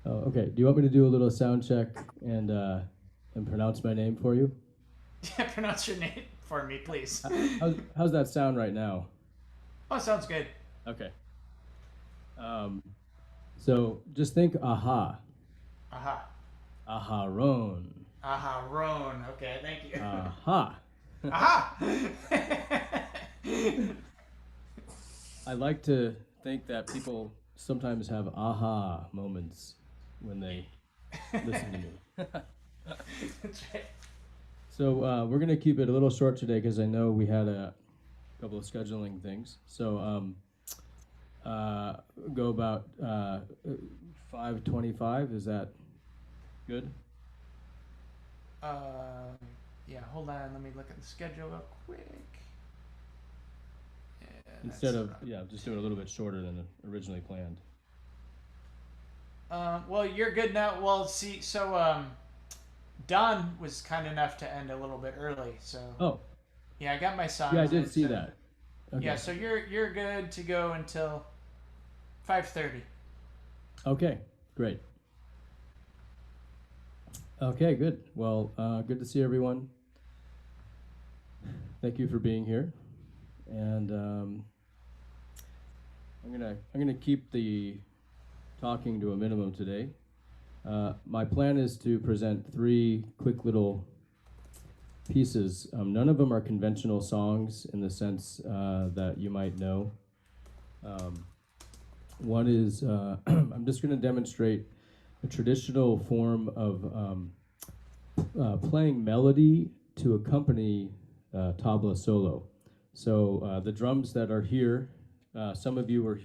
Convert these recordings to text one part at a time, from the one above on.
Oh, okay. Do you want me to do a little sound check and pronounce my name for you? Yeah, pronounce your name for me, please. How's that sound right now? Oh, sounds good. Okay. Um, so just think aha, Aha. Aharon, Aharon. Okay, thank you. aha. Aha! I like to think that people sometimes have aha moments when they listen to me. That's right. So we're gonna keep it a little short today because I know we had a couple of scheduling things. So uh, go about 5:25. Is that good? Uh, yeah, hold on. Let me look at the schedule real quick. Yeah, Instead that's. of just do it a little bit shorter than originally planned. Well, you're good now. Well, see, so Don was kind enough to end a little bit early, so Oh, yeah, I got my yeah, I songs did in. see So that. yeah, Okay. so you're good to go until 5:30. Okay, great. Okay, good. Well, good to see everyone. Thank you for being here, and I'm gonna keep the talking to a minimum today. My plan is to present three quick little pieces. None of them are conventional songs in the sense that you might know. Um, One is I'm just going to demonstrate a traditional form of playing melody to accompany tabla solo. So the drums that are here, some of you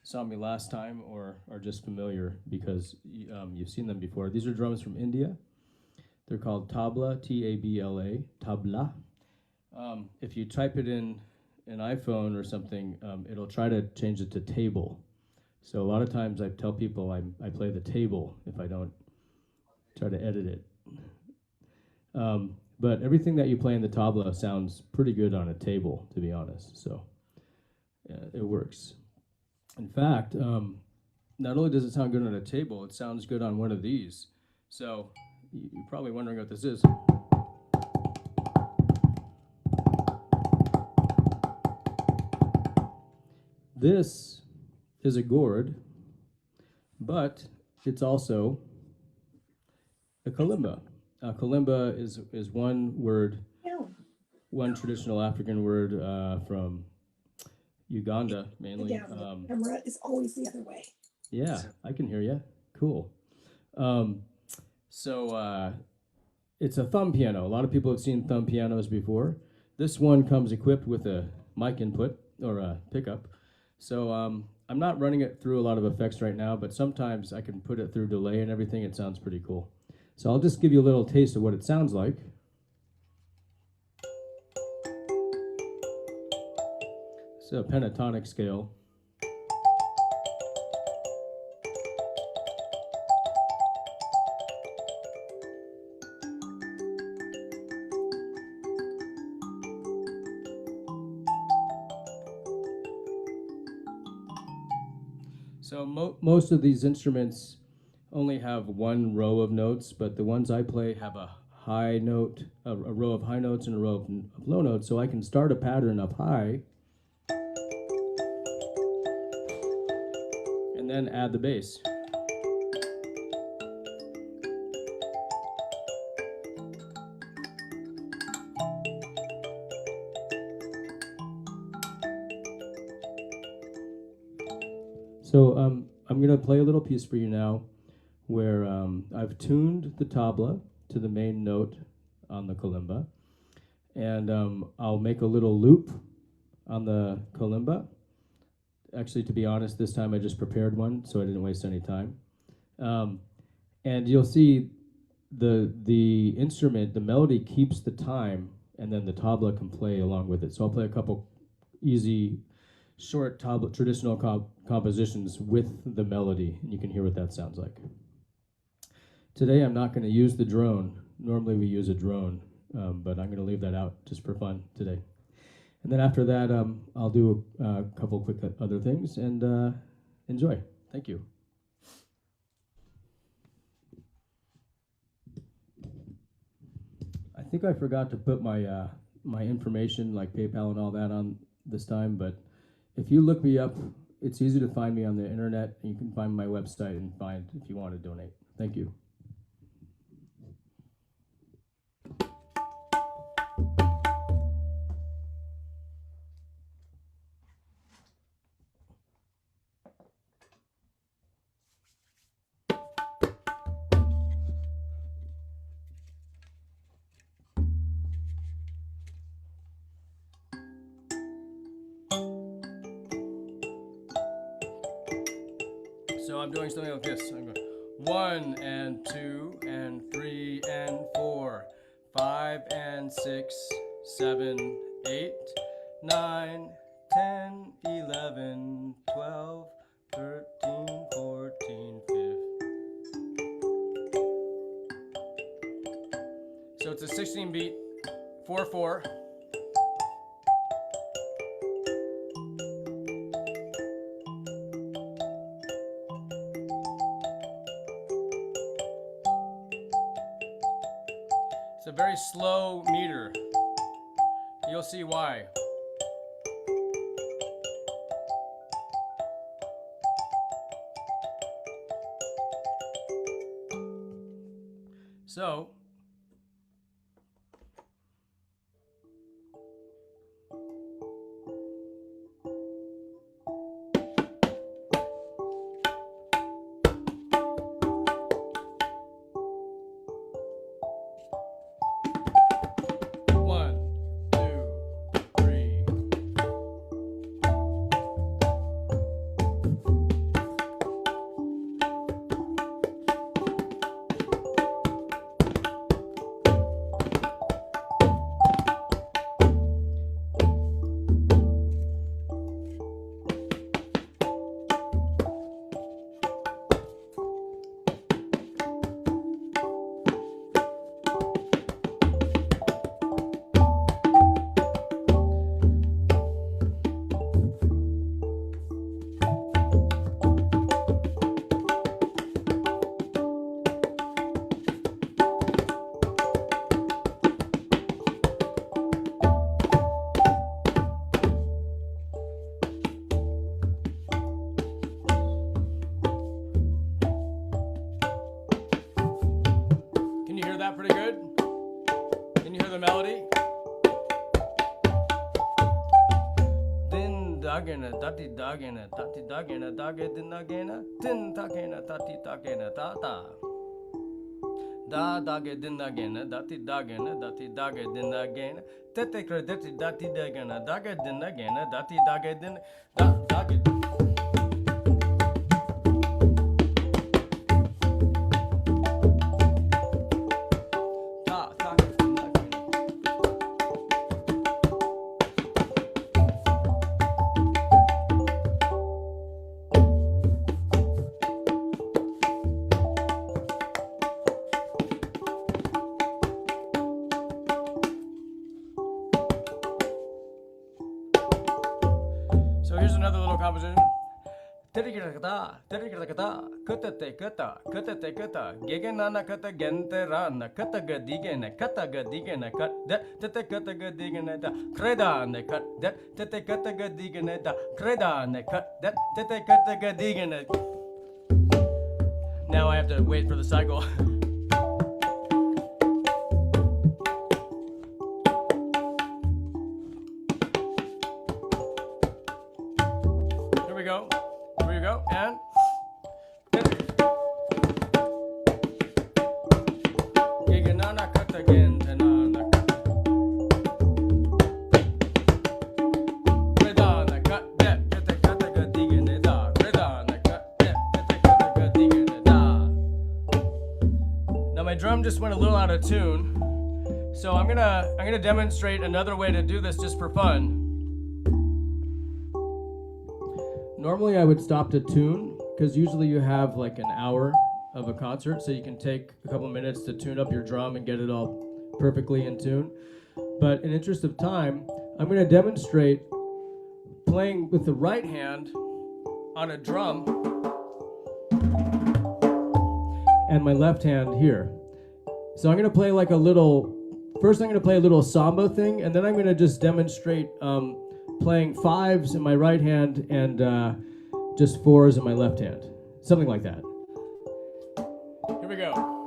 saw me last time or are just familiar because you've seen them before. These are drums from India. They're called tabla, Tabla, tabla. If you type it in an iPhone or something, it'll try to change it to table. So a lot of times I tell people I play the table if I don't try to edit it. But everything that you play in the tabla sounds pretty good on a table, to be honest. So it works. In fact, not only does it sound good on a table, it sounds good on one of these. So you're probably wondering what this is. This is a gourd, but it's also a kalimba. Kalimba is one word, one traditional African word from Uganda mainly. Camera is always the other way. Yeah, I can hear you. Cool. Um, so it's a thumb piano. A lot of people have seen thumb pianos before. This one comes equipped with a mic input or a pickup. So I'm not running it through a lot of effects right now, but sometimes I can put it through delay and everything. It sounds pretty cool. So I'll just give you a little taste of what it sounds like. It's a pentatonic scale. So most of these instruments only have one row of notes, but the ones I play have a high note, a row of high notes and a row of low notes, so I can start a pattern up high and then add the bass. So I'm going to play a little piece for you now where I've tuned the tabla to the main note on the kalimba, and I'll make a little loop on the kalimba. Actually, to be honest, this time I just prepared one, so I didn't waste any time. And you'll see the instrument, the melody keeps the time, and then the tabla can play along with it. So I'll play a couple easy, short tabla, traditional compositions with the melody, and you can hear what that sounds like. Today I'm not going to use the drone. Normally we use a drone, but I'm going to leave that out just for fun today. And then after that, I'll do a couple quick other things and enjoy. Thank you. think I forgot to put my my information, like PayPal and all that, on this time. But if you look me up, it's easy to find me on the internet. And you can find my website and find if you want to donate. Thank you. So I'm doing something like this. I'm going 1 and 2 and 3 and 4, 5 and 6, 7, 8, 9, 10, 11, 12, 13, 14, 15. So it's a 16 beat 4/4. It's a very slow meter. You'll see why. So, one, two, three. Can you hear that pretty good? Can you hear the melody? Din dagena tati dagena tati dagena dage din dagena din takena tati takena tata. Da dage din dagena dati dagena dati dage din dagena tete crediti dati dagena dage din dagena dati dage din da dage. So here's another little composition. Tirikata, tirikata, kutete kata, kutete kata, gegenana kata genterana, kata gadigena, kata gadigena, kat that tete kata gadigena, da kreda ne kat that tete kata gadigena, da kreda ne kat that tete kata gadigena. Now I have to wait for the cycle. Here we go. Here we go. And Giganana cut again. Redana cut that. Kata digene da. Redana cut that. Kata digene da. Now my drum just went a little out of tune. So I'm gonna demonstrate another way to do this just for fun. Normally I would stop to tune, because usually you have like an hour of a concert, so you can take a couple minutes to tune up your drum and get it all perfectly in tune. But in interest of time, I'm going to demonstrate playing with the right hand on a drum and my left hand here. So I'm going to play like a little first I'm going to play a little samba thing, and then I'm going to just demonstrate playing fives in my right hand and just fours in my left hand. Something like that. Here we go.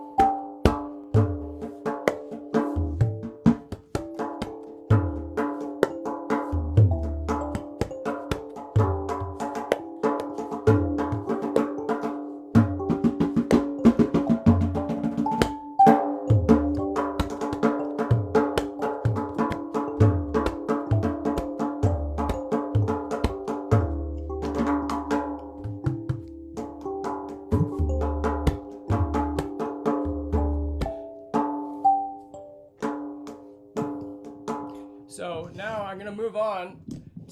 So now I'm going to move on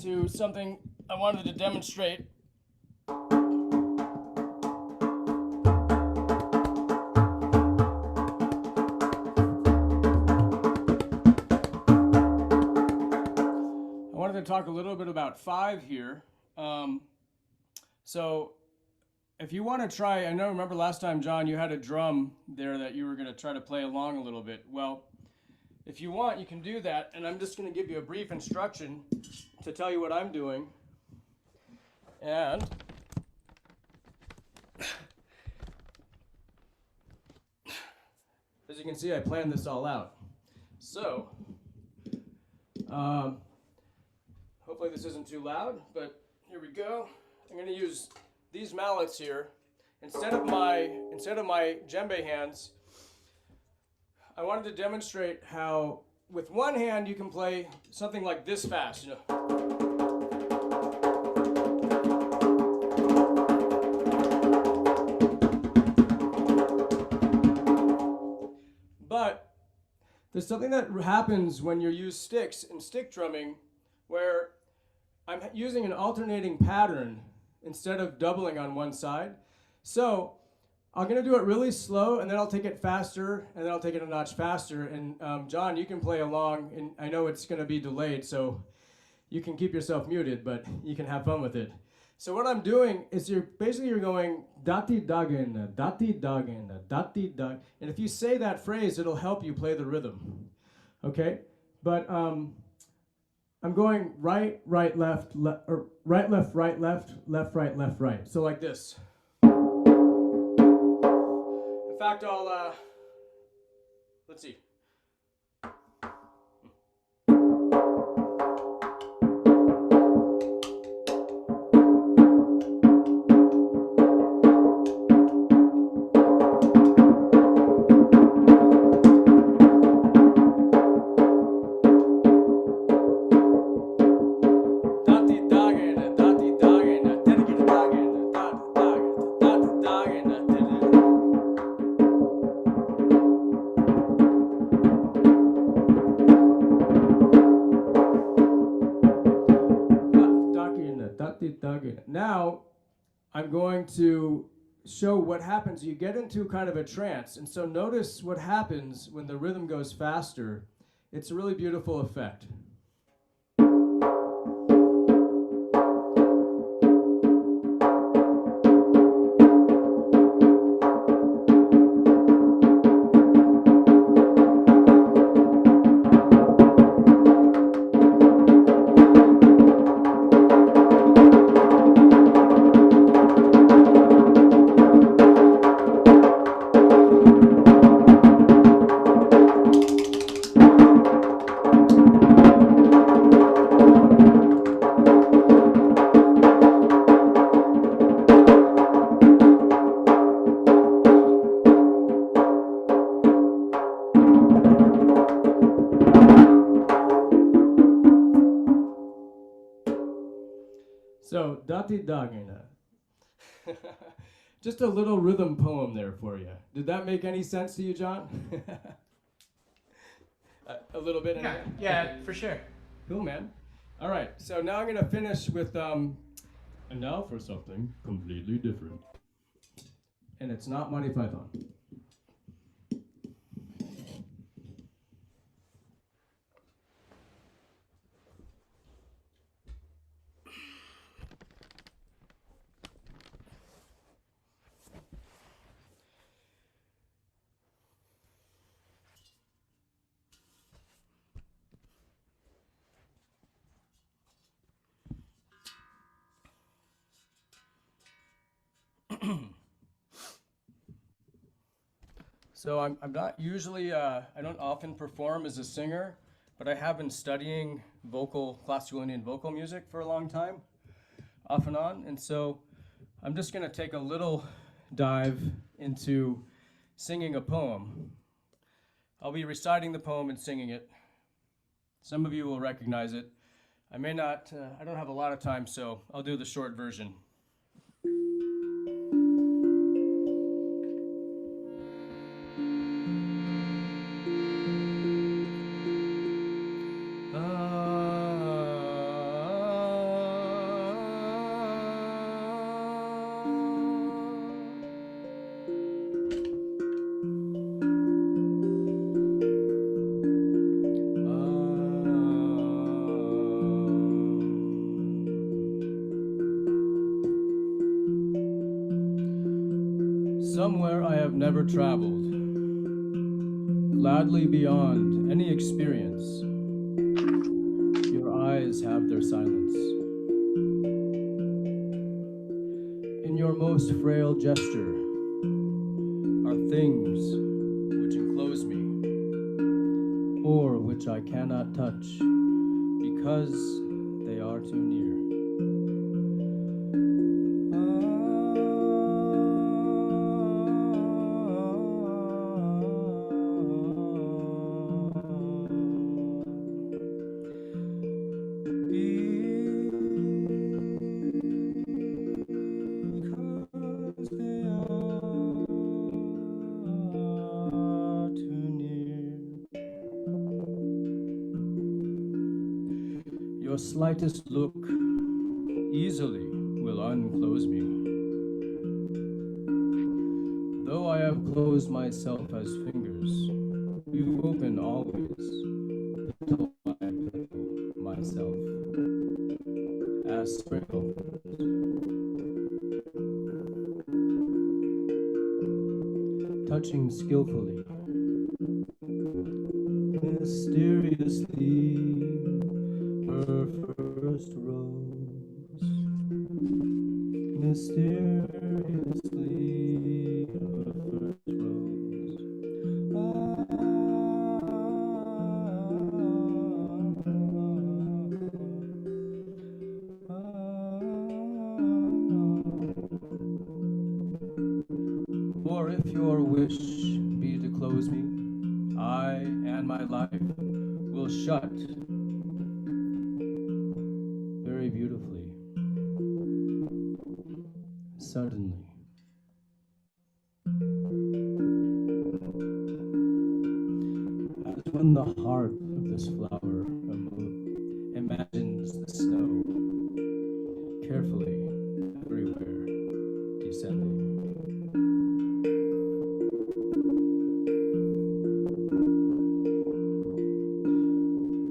to something I wanted to demonstrate. I wanted to talk a little bit about five here. So if you want to try, remember last time, John, you had a drum there that you were going to try to play along a little bit. Well, if you want, you can do that, and I'm just going to give you a brief instruction to tell you what I'm doing. And as you can see, I planned this all out. So, hopefully this isn't too loud, but here we go. I'm going to use these mallets here. Instead of my djembe hands, I wanted to demonstrate how with one hand you can play something like this fast, But there's something that happens when you use sticks in stick drumming where I'm using an alternating pattern instead of doubling on one side. So I'm going to do it really slow, and then I'll take it faster, and then I'll take it a notch faster. And John, you can play along, and I know it's going to be delayed, so you can keep yourself muted, but you can have fun with it. So what I'm doing is you're going dati dagin, dati dagin, dati dag, and if you say that phrase, it'll help you play the rhythm. Okay? But I'm going right, right, left, or right, left, right, left, left, right, left, right. So like this. In fact, let's see. Now, I'm going to show what happens. You get into kind of a trance, and so notice what happens when the rhythm goes faster. It's a really beautiful effect. So, Dati Dagina. Just a little rhythm poem there for you. Did that make any sense to you, John? A little bit? Yeah, yeah, for sure. Cool, man. All right, so now I'm going to finish with, and now for something completely different. And it's not Monty Python. So I'm not usually, I don't often perform as a singer, but I have been studying classical Indian vocal music for a long time, off and on. And so I'm just going to take a little dive into singing a poem. I'll be reciting the poem and singing it. Some of you will recognize it. I may not, I don't have a lot of time, so I'll do the short version. Somewhere I have never traveled, gladly beyond any experience, your eyes have their silence. In your most frail gesture are things which enclose me, or which I cannot touch because they are too near. Your slightest look easily will unclose me. Though I have closed myself as fingers, you open always, till I petal myself as spring opens. Touching skillfully, mysteriously, her first rose, mysteriously, her first rose. Or if your wish be to close me, I and my life will shut very beautifully, suddenly. As when the heart of this flower imagines the snow carefully everywhere descending.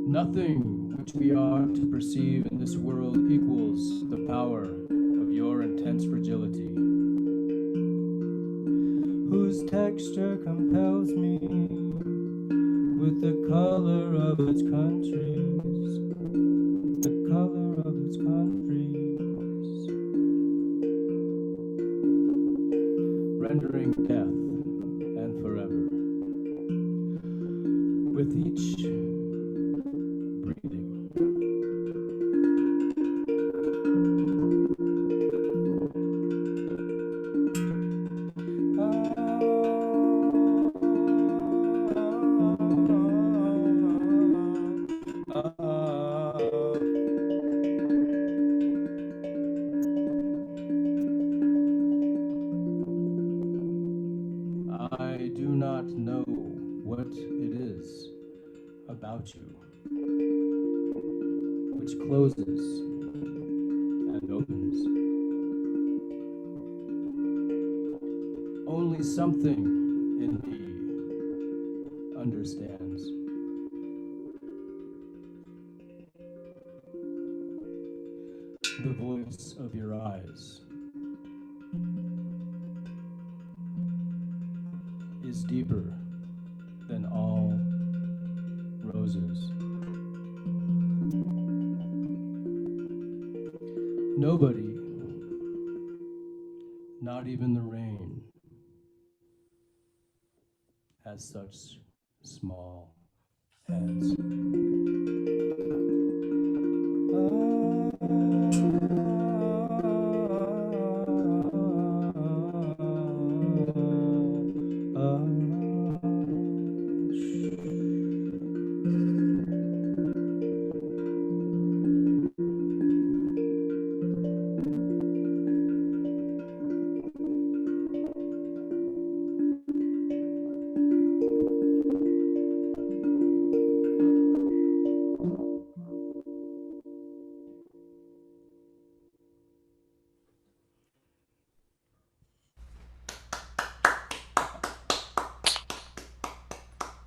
Nothing which we are to perceive in this world equals the power of your intense fragility, whose texture compels me with the color of its countries, the color of its countries, rendering death and forever with each breathing. I do not know what it is about you which closes and opens. Only something in me understands. The voice of your eyes is deeper than all roses. Nobody, not not even the rain has such small hands.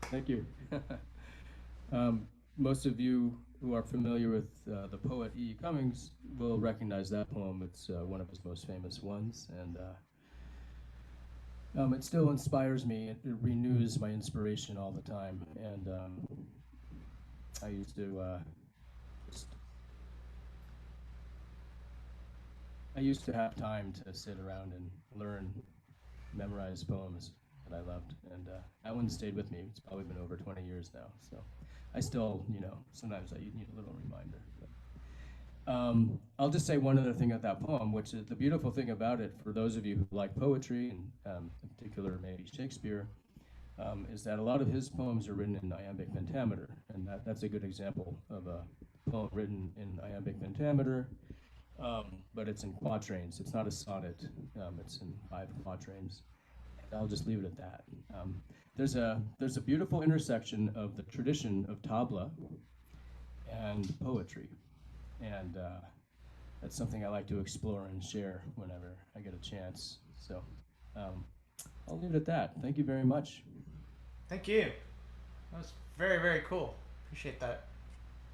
Thank you. Most of you who are familiar with the poet E. Cummings will recognize that poem. It's one of his most famous ones, and it still inspires me. It renews my inspiration all the time, and I used to I used to have time to sit around and learn, memorize poems that I loved, and that one stayed with me. It's probably been over 20 years now, so I still, sometimes I need a little reminder. But, I'll just say one other thing about that poem, which is the beautiful thing about it, for those of you who like poetry, and in particular maybe Shakespeare, is that a lot of his poems are written in iambic pentameter, and that's a good example of a poem written in iambic pentameter, but it's in quatrains. It's not a sonnet. It's in 5 quatrains. I'll just leave it at that. There's a beautiful intersection of the tradition of tabla and poetry, and that's something I like to explore and share whenever I get a chance. So I'll leave it at that. Thank you very much. Thank you. That was very, very cool. Appreciate that.